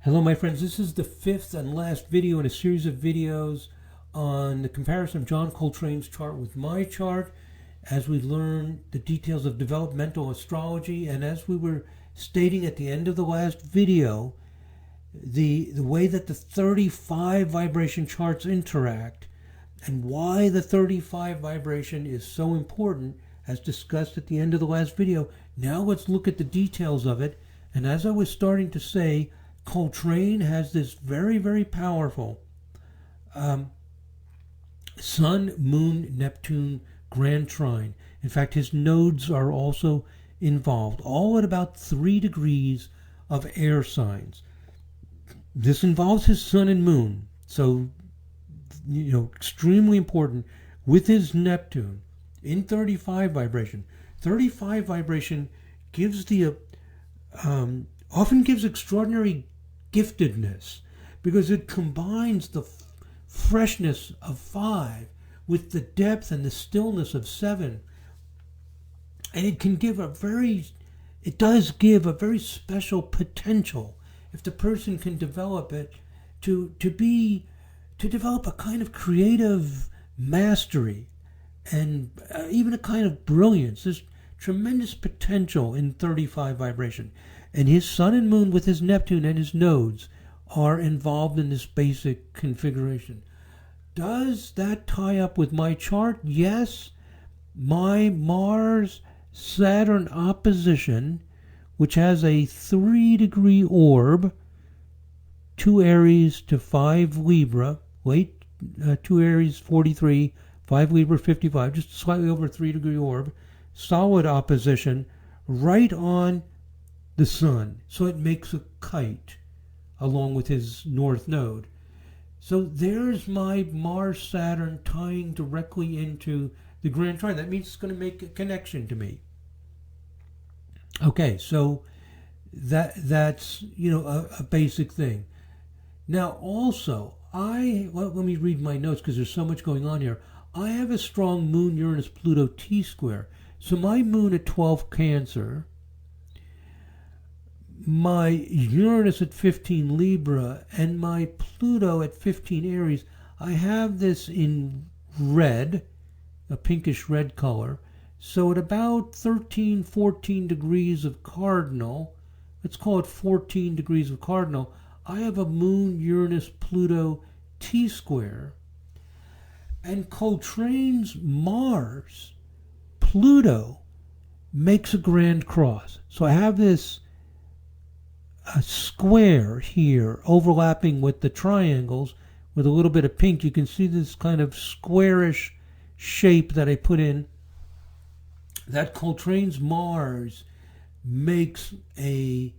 Hello my friends, this is the fifth and last video in a series of videos on the comparison of John Coltrane's chart with my chart as we learn the details of developmental astrology. And as we were stating at the end of the last video, the way that the 35 vibration charts interact and why the 35 vibration is so important as discussed at the end of the last video. Now let's look at the details of it. And as I was starting to say, Coltrane has this very, very powerful Sun, Moon, Neptune grand trine. In fact, his nodes are also involved, all at about 3 degrees of air signs. This involves his Sun and Moon, so extremely important, with his Neptune in 35 vibration. 35 vibration gives often gives extraordinary giftedness because it combines the freshness of 5 with the depth and the stillness of 7, and it does give a very special potential if the person can develop it to develop a kind of creative mastery and even a kind of brilliance. There's tremendous potential in 35 vibration. And his Sun and Moon with his Neptune and his nodes are involved in this basic configuration. Does that tie up with my chart? Yes. My Mars-Saturn opposition, which has a 3-degree orb, 2 Aries to 5 Libra, 2 Aries 43, 5 Libra 55, just slightly over a 3-degree orb, solid opposition right on the Sun, so it makes a kite along with his north node. So there's my Mars-Saturn tying directly into the grand trine. That means it's going to make a connection to me. Okay, so that's a basic thing. Now also, let me read my notes because there's so much going on here. I have a strong Moon Uranus Pluto T-square. So my Moon at 12 Cancer, my Uranus at 15 Libra, and my Pluto at 15 Aries, I have this in red, a pinkish red color. So at about 13, 14 degrees of cardinal, let's call it 14 degrees of cardinal, I have a Moon Uranus Pluto T-square. And Coltrane's Mars Pluto makes a grand cross. So I have this a square here overlapping with the triangles with a little bit of pink. You can see this kind of squarish shape that I put in. That Coltrane's Mars makes a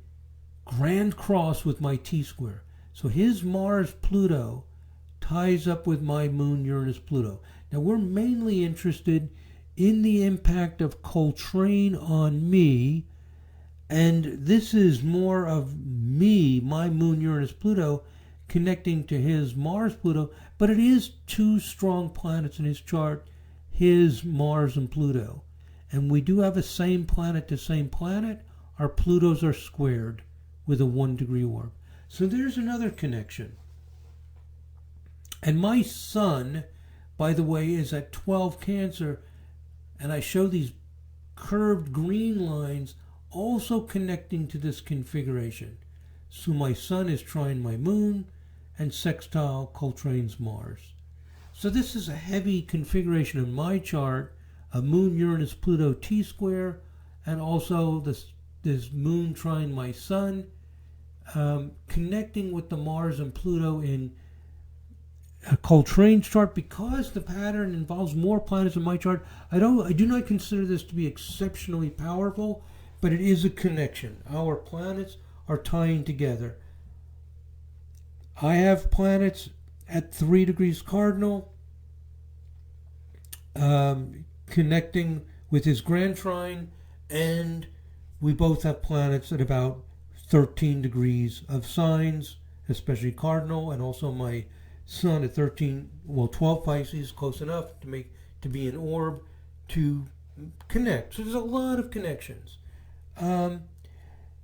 grand cross with my T-square. So his Mars Pluto ties up with my Moon Uranus Pluto. Now we're mainly interested in the impact of Coltrane on me, and this is more of me, my Moon Uranus Pluto, connecting to his Mars Pluto, but it is 2 strong planets in his chart, his Mars and Pluto. And we do have a same planet to same planet. Our Plutos are squared with a 1-degree orb. So there's another connection. And my Sun, by the way, is at 12 Cancer, and I show these curved green lines also connecting to this configuration. So my Sun is trine my Moon and sextile Coltrane's Mars. So this is a heavy configuration in my chart, a Moon Uranus Pluto T-square, and also this Moon trine my Sun, connecting with the Mars and Pluto in Coltrane's chart. Because the pattern involves more planets in my chart, I do not consider this to be exceptionally powerful, but it is a connection. Our planets are tying together. I have planets at 3 degrees cardinal, connecting with his grand trine, and we both have planets at about 13 degrees of signs, especially cardinal, and also my Sun at 12 Pisces, close enough to be an orb to connect. So there's a lot of connections.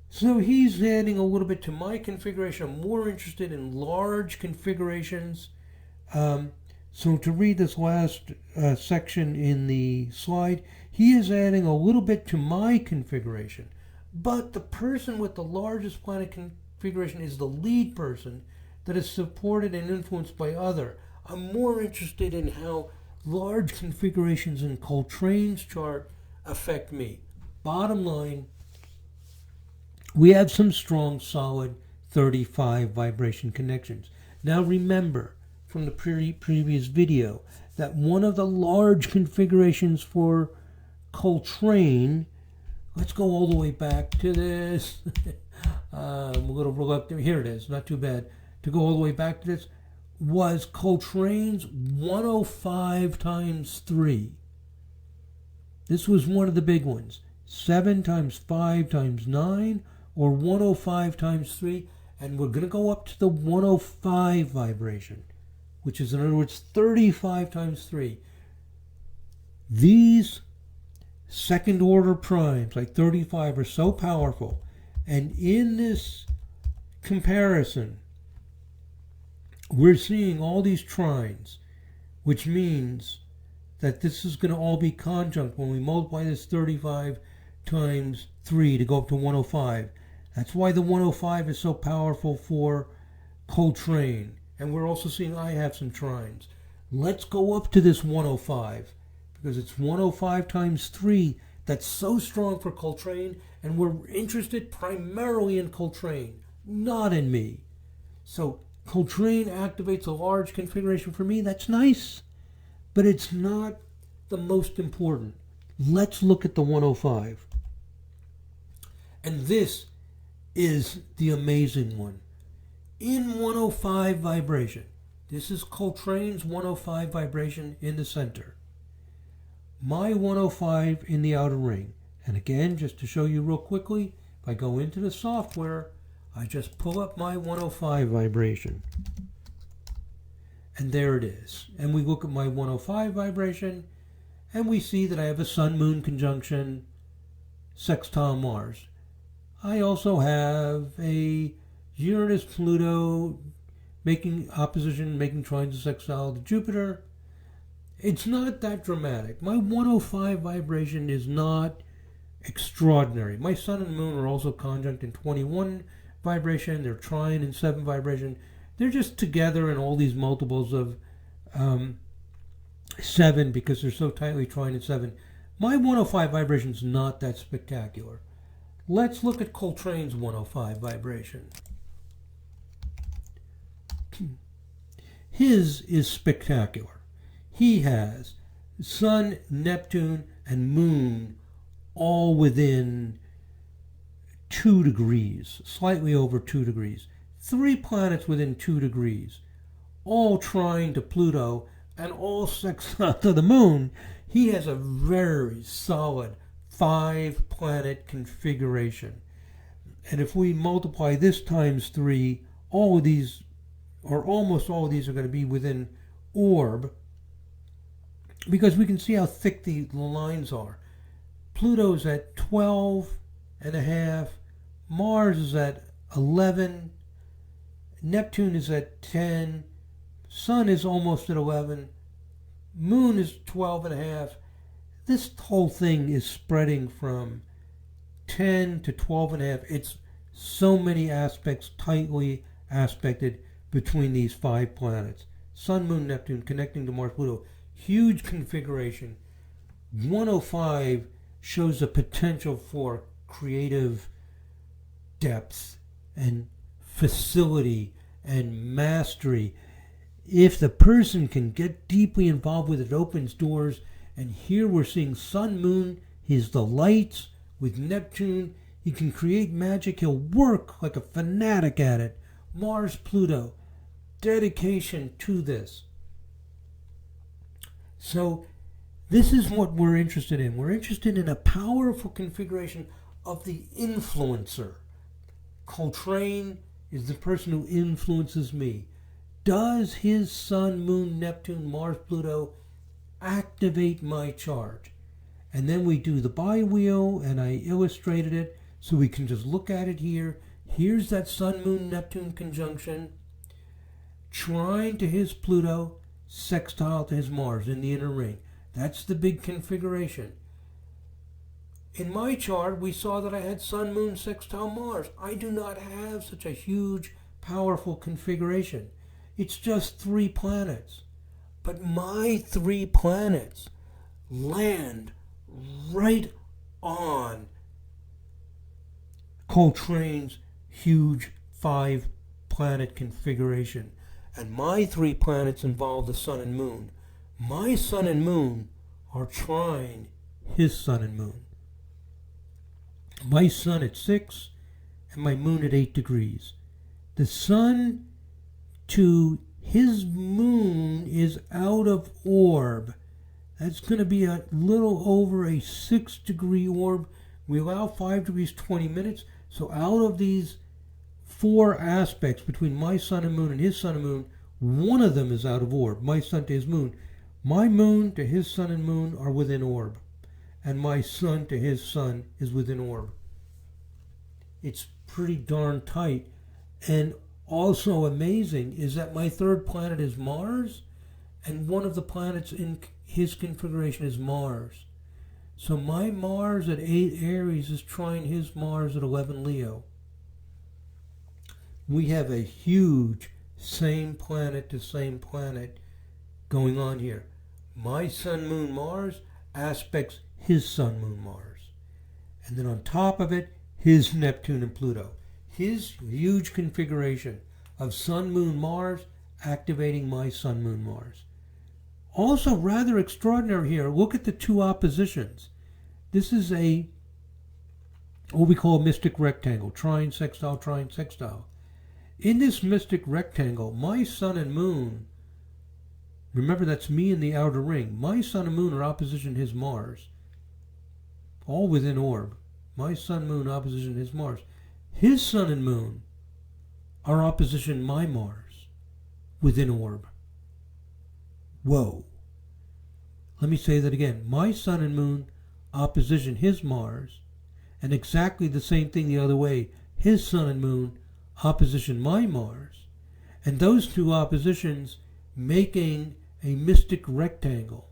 So he's adding a little bit to my configuration. I'm more interested in large configurations. So to read this last section in the slide, he is adding a little bit to my configuration. But the person with the largest planet configuration is the lead person that is supported and influenced by other. I'm more interested in how large configurations in Coltrane's chart affect me. Bottom line, we have some strong, solid 35 vibration connections. Now remember from the previous video that one of the large configurations for Coltrane, let's go all the way back to this. I'm a little reluctant. Here it is, not too bad. To go all the way back to this, was Coltrane's 105 times 3. This was one of the big ones. 7 times 5 times 9, or 105 times 3. And we're going to go up to the 105 vibration, which is, in other words, 35 times 3. These second order primes, like 35, are so powerful. And in this comparison, we're seeing all these trines, which means that this is going to all be conjunct when we multiply this 35 times 3 to go up to 105. That's why the 105 is so powerful for Coltrane. And we're also seeing I have some trines. Let's go up to this 105, because it's 105 times 3 that's so strong for Coltrane, and we're interested primarily in Coltrane, not in me. So Coltrane activates a large configuration for me. That's nice, but it's not the most important. Let's look at the 105. And this is the amazing one. In 105 vibration, this is Coltrane's 105 vibration in the center. My 105 in the outer ring. And again, just to show you real quickly, if I go into the software, I just pull up my 105 vibration. And there it is. And we look at my 105 vibration, and we see that I have a Sun-Moon conjunction, sextile Mars. I also have a Uranus-Pluto making opposition, making trines and sextile to Jupiter. It's not that dramatic. My 105 vibration is not extraordinary. My Sun and Moon are also conjunct in 21 vibration. They're trine in 7 vibration. They're just together in all these multiples of 7 because they're so tightly trine in 7. My 105 vibration is not that spectacular. Let's look at Coltrane's 105 vibration. His is spectacular. He has Sun, Neptune, and Moon all within 2 degrees, slightly over 2 degrees. 3 planets within 2 degrees, all trine to Pluto and all sextile to the Moon. He has a very solid 5-planet configuration. And if we multiply this times 3, all of these, or almost all of these, are going to be within orb, because we can see how thick the lines are. Pluto's at 12.5, Mars is at 11, Neptune is at 10, Sun is almost at 11, Moon is 12.5. This whole thing is spreading from 10 to 12.5. It's so many aspects, tightly aspected between these 5 planets. Sun, Moon, Neptune connecting to Mars, Pluto. Huge configuration. 105 shows the potential for creative depth and facility and mastery. If the person can get deeply involved with it, it opens doors. And here we're seeing Sun, Moon, he's the lights with Neptune. He can create magic. He'll work like a fanatic at it. Mars, Pluto, dedication to this. So this is what we're interested in. We're interested in a powerful configuration of the influencer. Coltrane is the person who influences me. Does his Sun, Moon, Neptune, Mars, Pluto activate my chart? And then we do the biwheel, and I illustrated it So we can just look at it here. Here's that Sun-Moon-Neptune conjunction, trine to his Pluto, sextile to his Mars in the inner ring. That's the big configuration. In my chart, we saw that I had Sun, Moon, sextile Mars. I do not have such a huge, powerful configuration. It's just 3 planets. But my 3 planets land right on Coltrane's huge 5-planet configuration. And my 3 planets involve the Sun and Moon. My Sun and Moon are trine his Sun and Moon. My Sun at 6 and my Moon at 8 degrees. The Sun to his Moon is out of orb. That's going to be a little over a 6-degree orb. We allow 5 degrees 20 minutes. So out of these 4 aspects between my Sun and Moon and his Sun and Moon, one of them is out of orb. My Sun to his Moon. My Moon to his Sun and Moon are within orb. And my Sun to his Sun is within orb. It's pretty darn tight. And also amazing is that my 3rd planet is Mars, and one of the planets in his configuration is Mars. So my Mars at 8 Aries is trine his Mars at 11 Leo. We have a huge same planet to same planet going on here. My Sun, Moon, Mars aspects his Sun, Moon, Mars. And then on top of it, his Neptune and Pluto. His huge configuration of Sun, Moon, Mars activating my Sun, Moon, Mars. Also rather extraordinary here, look at the 2 oppositions. This is what we call a mystic rectangle, trine, sextile, trine, sextile. In this mystic rectangle, my Sun and Moon, remember that's me in the outer ring, my Sun and Moon are opposition his Mars, all within orb. My Sun, Moon, opposition his Mars. His Sun and Moon are opposition my Mars, within orb. Whoa. Let me say that again. My Sun and Moon opposition his Mars, and exactly the same thing the other way. His Sun and Moon opposition my Mars, and those 2 oppositions making a mystic rectangle.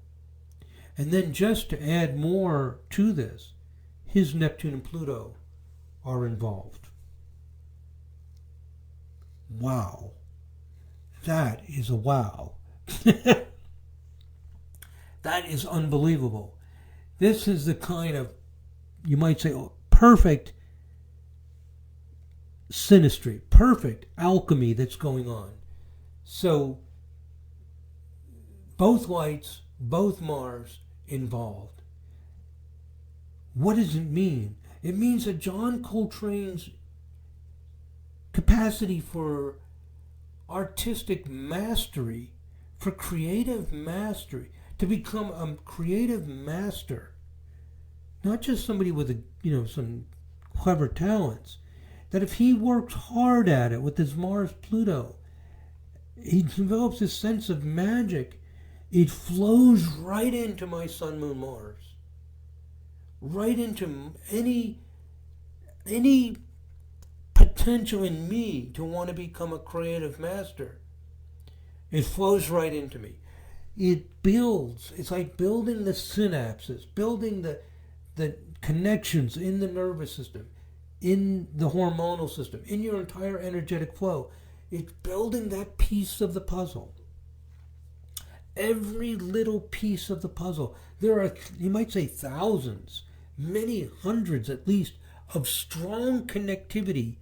And then just to add more to this, his Neptune and Pluto are involved. Wow. That is a wow. That is unbelievable. This is the kind of, you might say, perfect synastry, perfect alchemy that's going on. So, both lights, both Mars involved. What does it mean? It means that John Coltrane's capacity for artistic mastery, for creative mastery, to become a creative master, not just somebody with some clever talents, that if he works hard at it with his Mars Pluto, he develops this sense of magic. It flows right into my Sun, Moon, Mars, right into any potential in me to want to become a creative master. It flows right into me. It builds. It's like building the synapses, building the connections in the nervous system, in the hormonal system, in your entire energetic flow. It's building that piece of the puzzle. Every little piece of the puzzle. There are, you might say, thousands, many hundreds at least, of strong connectivity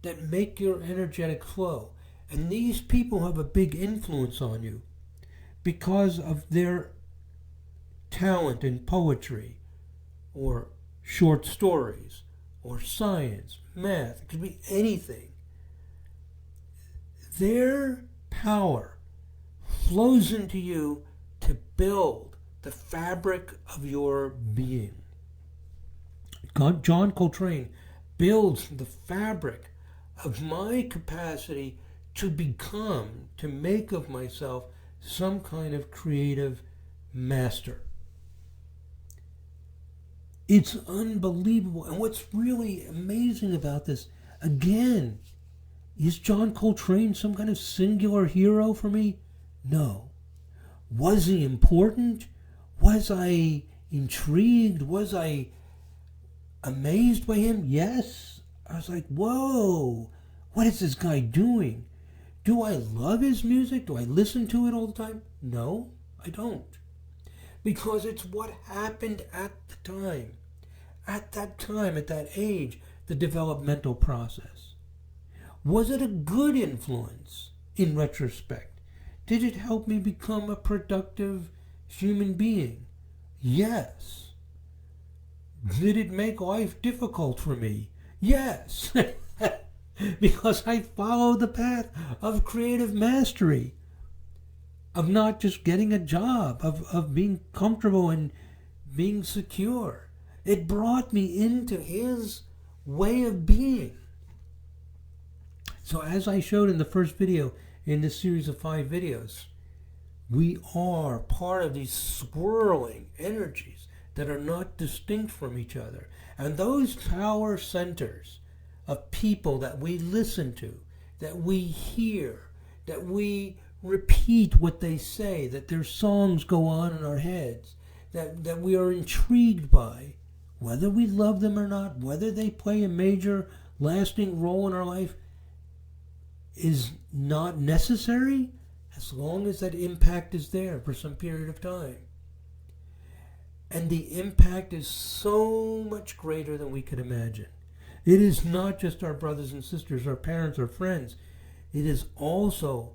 that make your energetic flow. And these people have a big influence on you because of their talent in poetry or short stories or science, math. It could be anything. Their power flows into you to build the fabric of your being. John Coltrane builds the fabric of my capacity to become, to make of myself some kind of creative master. It's unbelievable. And what's really amazing about this, again, is John Coltrane some kind of singular hero for me? No. Was he important? Was I intrigued? Was I amazed by him? Yes. I was like, whoa, what is this guy doing? Do I love his music? Do I listen to it all the time? No, I don't. Because it's what happened at the time. At that time, at that age, the developmental process. Was it a good influence in retrospect? Did it help me become a productive human being? Yes. Did it make life difficult for me? Yes. Because I followed the path of creative mastery, of not just getting a job, of being comfortable and being secure. It brought me into his way of being. So as I showed in the first video in this series of 5 videos, we are part of these swirling energies that are not distinct from each other. And those power centers of people that we listen to, that we hear, that we repeat what they say, that their songs go on in our heads, that we are intrigued by, whether we love them or not, whether they play a major lasting role in our life, is not necessary as long as that impact is there for some period of time. And the impact is so much greater than we could imagine. It is not just our brothers and sisters, our parents, our friends. It is also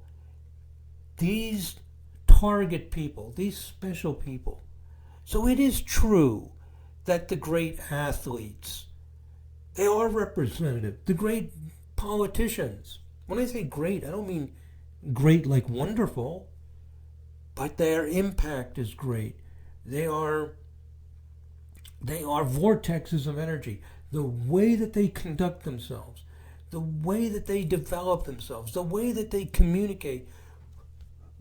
these target people, these special people. So it is true that the great athletes, they are representative. The great politicians. When I say great, I don't mean great like wonderful, but their impact is great. They are vortexes of energy. The way that they conduct themselves, the way that they develop themselves, the way that they communicate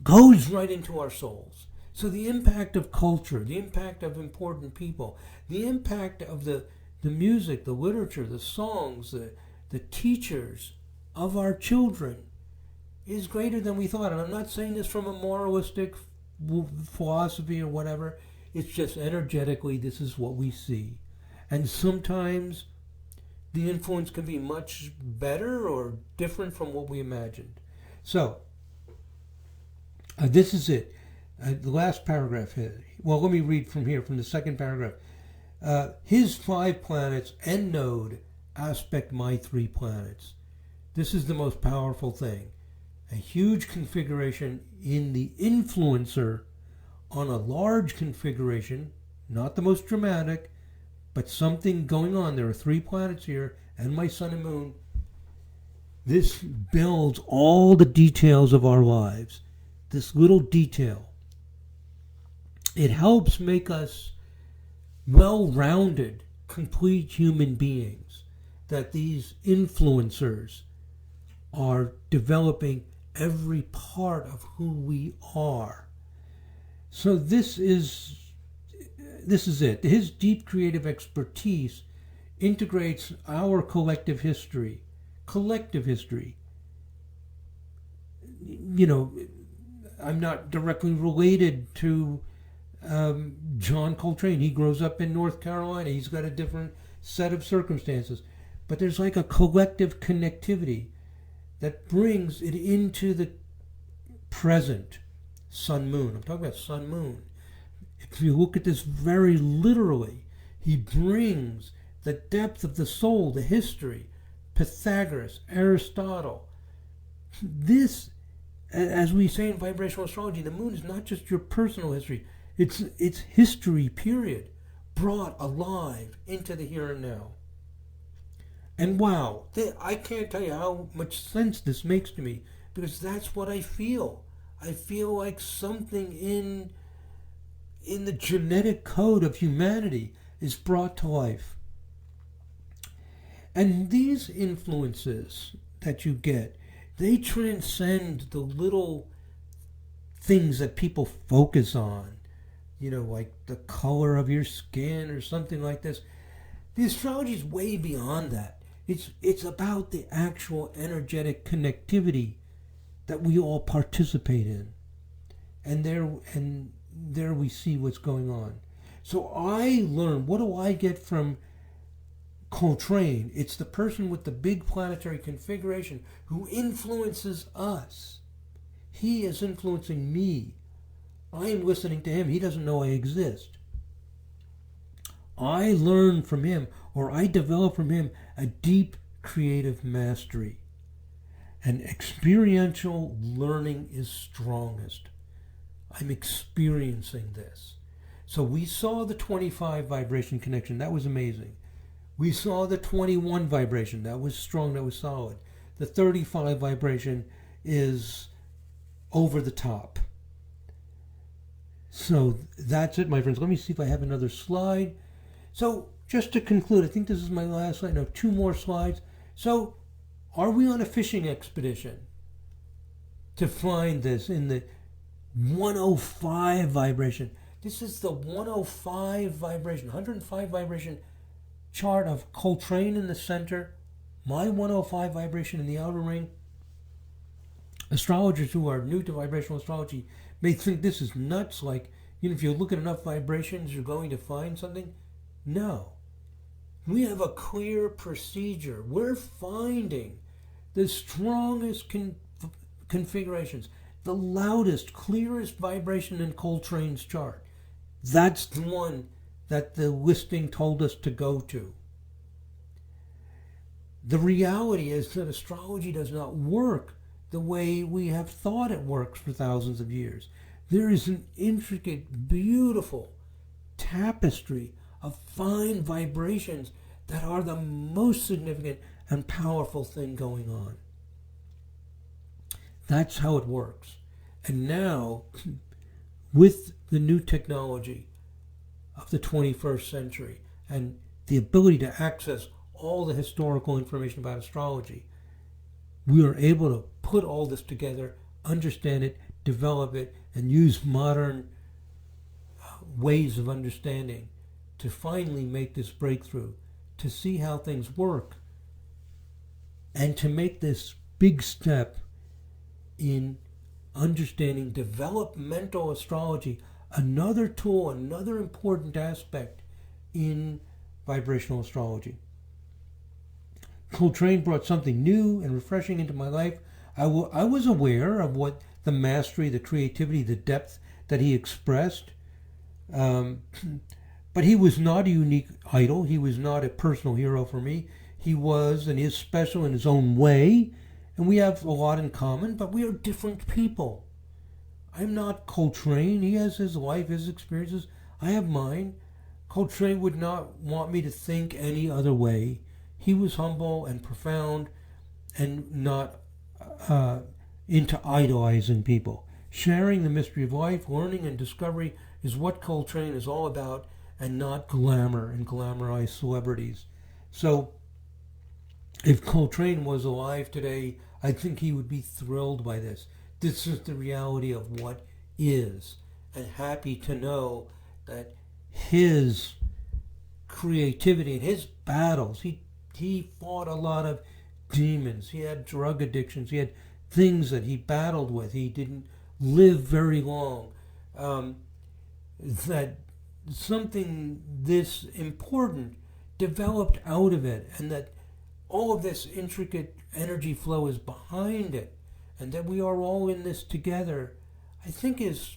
goes right into our souls. So the impact of culture, the impact of important people, the impact of the music, the literature, the songs, the teachers of our children is greater than we thought. And I'm not saying this from a moralistic philosophy or whatever. It's just energetically, this is what we see. And sometimes the influence can be much better or different from what we imagined. So, this is it. The last paragraph here. Well, let me read from here, from the second paragraph. His 5 planets and node aspect my 3 planets. This is the most powerful thing. A huge configuration in the influencer on a large configuration, not the most dramatic, but something going on. There are 3 planets here and my sun and moon. This builds all the details of our lives. This little detail. It helps make us well-rounded, complete human beings. That these influencers are developing every part of who we are. So this is it. His deep creative expertise integrates our collective history. You know, I'm not directly related to John Coltrane. He grows up in North Carolina. He's got a different set of circumstances. But there's like a collective connectivity that brings it into the present. Sun, moon. I'm talking about sun, moon. If you look at this very literally, he brings the depth of the soul, the history, Pythagoras, Aristotle. This, as we say in vibrational astrology, the moon is not just your personal history. It's history, period, brought alive into the here and now. And wow, I can't tell you how much sense this makes to me, because that's what I feel. I feel like something in the genetic code of humanity is brought to life. And these influences that you get, they transcend the little things that people focus on. like the color of your skin or something like this. The astrology is way beyond that. It's about the actual energetic connectivity that we all participate in. And there we see what's going on. So I learn, what do I get from Coltrane? It's the person with the big planetary configuration who influences us. He is influencing me. I am listening to him. He doesn't know I exist. I learn from him, or I develop from him, a deep creative mastery. And experiential learning is strongest. I'm experiencing this. So we saw the 25 vibration connection. That was amazing. We saw the 21 vibration. That was strong. That was solid. The 35 vibration is over the top. So that's it, my friends. Let me see if I have another slide. So just to conclude, I think this is my last slide. No, 2 more slides. So are we on a fishing expedition to find this in the 105 vibration? This is the 105 vibration, 105 vibration chart of Coltrane in the center, my 105 vibration in the outer ring. Astrologers who are new to vibrational astrology may think this is nuts, like, if you look at enough vibrations, you're going to find something. No. We have a clear procedure. We're finding the strongest configurations, the loudest, clearest vibration in Coltrane's chart. That's the one that the listing told us to go to. The reality is that astrology does not work the way we have thought it works for thousands of years. There is an intricate, beautiful tapestry of fine vibrations that are the most significant and powerful thing going on. That's how it works. And now, with the new technology of the 21st century and the ability to access all the historical information about astrology, we are able to put all this together, understand it, develop it, and use modern ways of understanding to finally make this breakthrough, to see how things work, and to make this big step in understanding developmental astrology, another tool, another important aspect in vibrational astrology. Coltrane brought something new and refreshing into my life. I was aware of what the mastery, the creativity, the depth that he expressed. But he was not a unique idol. He was not a personal hero for me. He was and is special in his own way. And we have a lot in common, but we are different people. I'm not Coltrane. He has his life, his experiences. I have mine. Coltrane would not want me to think any other way. He was humble and profound and not into idolizing people. Sharing the mystery of life, learning and discovery is what Coltrane is all about, and not glamour and glamorized celebrities. So if Coltrane was alive today, I think he would be thrilled by this. This is the reality of what is, and happy to know that his creativity and his battles, he fought a lot of demons. He had drug addictions. He had things that he battled with. He didn't live very long. That something this important developed out of it, and that all of this intricate energy flow is behind it, and that we are all in this together, I think is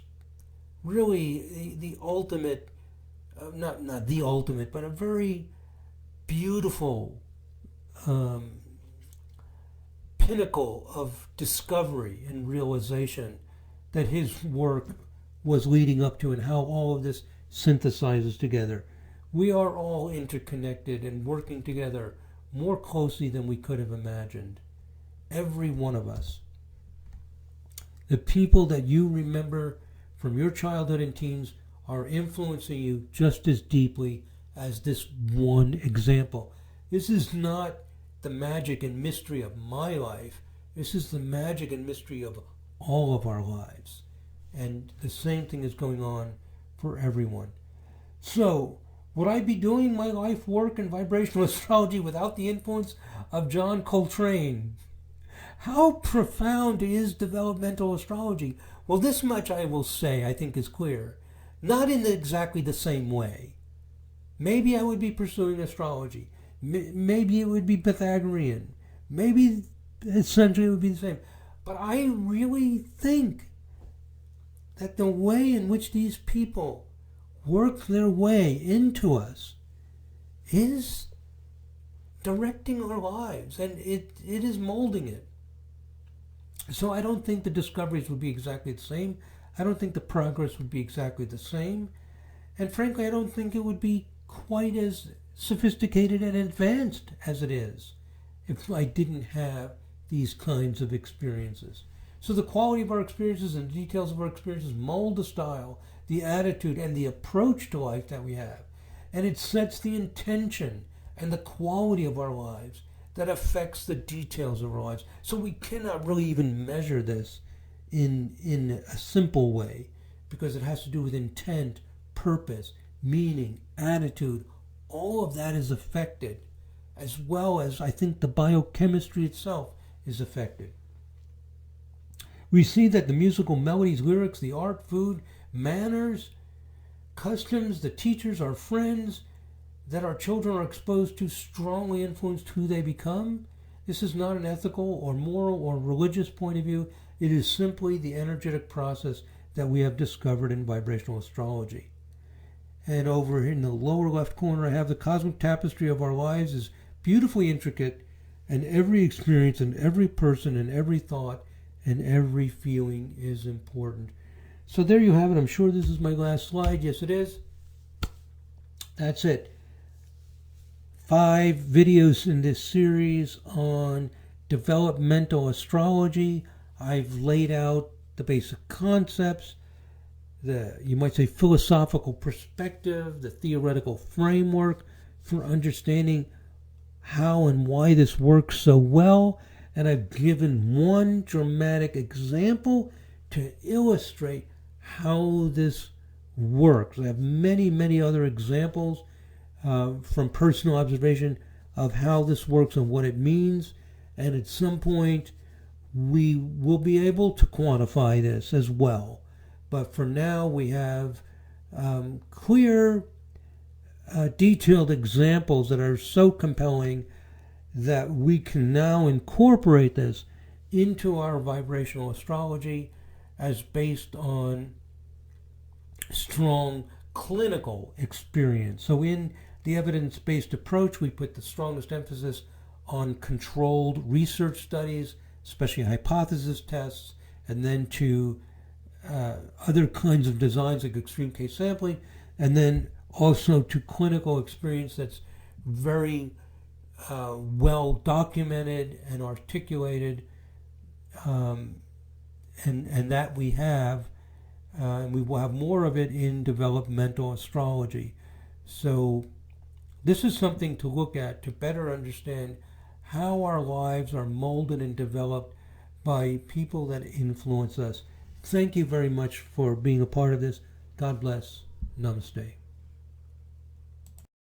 really the ultimate, not the ultimate, but a very beautiful pinnacle of discovery and realization that his work was leading up to, and how all of this synthesizes together. We are all interconnected and working together more closely than we could have imagined. Every one of us. The people that you remember from your childhood and teens are influencing you just as deeply as this one example. This is not the magic and mystery of my life. This is the magic and mystery of all of our lives. And the same thing is going on for everyone. So, would I be doing my life work in vibrational astrology without the influence of John Coltrane? How profound is developmental astrology? Well, this much I will say I think is clear. Not in exactly the same way. Maybe I would be pursuing astrology. Maybe it would be Pythagorean. Maybe essentially it would be the same. But I really think that the way in which these people work their way into us is directing our lives, and it is molding it. So I don't think the discoveries would be exactly the same. I don't think the progress would be exactly the same. And frankly, I don't think it would be quite as sophisticated and advanced as it is if I didn't have these kinds of experiences. So the quality of our experiences and the details of our experiences mold the style, the attitude, and the approach to life that we have. And it sets the intention and the quality of our lives that affects the details of our lives. So we cannot really even measure this in a simple way, because it has to do with intent, purpose, meaning, attitude. All of that is affected, as well as I think the biochemistry itself is affected. We see that the musical melodies, lyrics, the art, food, manners, customs, the teachers, our friends, that our children are exposed to strongly influence who they become. This is not an ethical or moral or religious point of view. It is simply the energetic process that we have discovered in vibrational astrology. And over in the lower left corner, I have the cosmic tapestry of our lives is beautifully intricate, and every experience and every person and every thought and every feeling is important. So there you have it. I'm sure this is my last slide. Yes, it is. That's it. 5 videos in this series on developmental astrology. I've laid out the basic concepts, you might say philosophical perspective, the theoretical framework for understanding how and why this works so well. And I've given one dramatic example to illustrate how this works. I have many, many other examples from personal observation of how this works and what it means. And at some point, we will be able to quantify this as well. But for now, we have clear, detailed examples that are so compelling that we can now incorporate this into our vibrational astrology as based on strong clinical experience. So in the evidence-based approach, we put the strongest emphasis on controlled research studies, especially hypothesis tests, and then to other kinds of designs like extreme case sampling, and then also to clinical experience that's very well documented and articulated, and that we have, and we will have more of it in developmental astrology. So this is something to look at to better understand how our lives are molded and developed by people that influence us. Thank you very much for being a part of this. God bless. Namaste.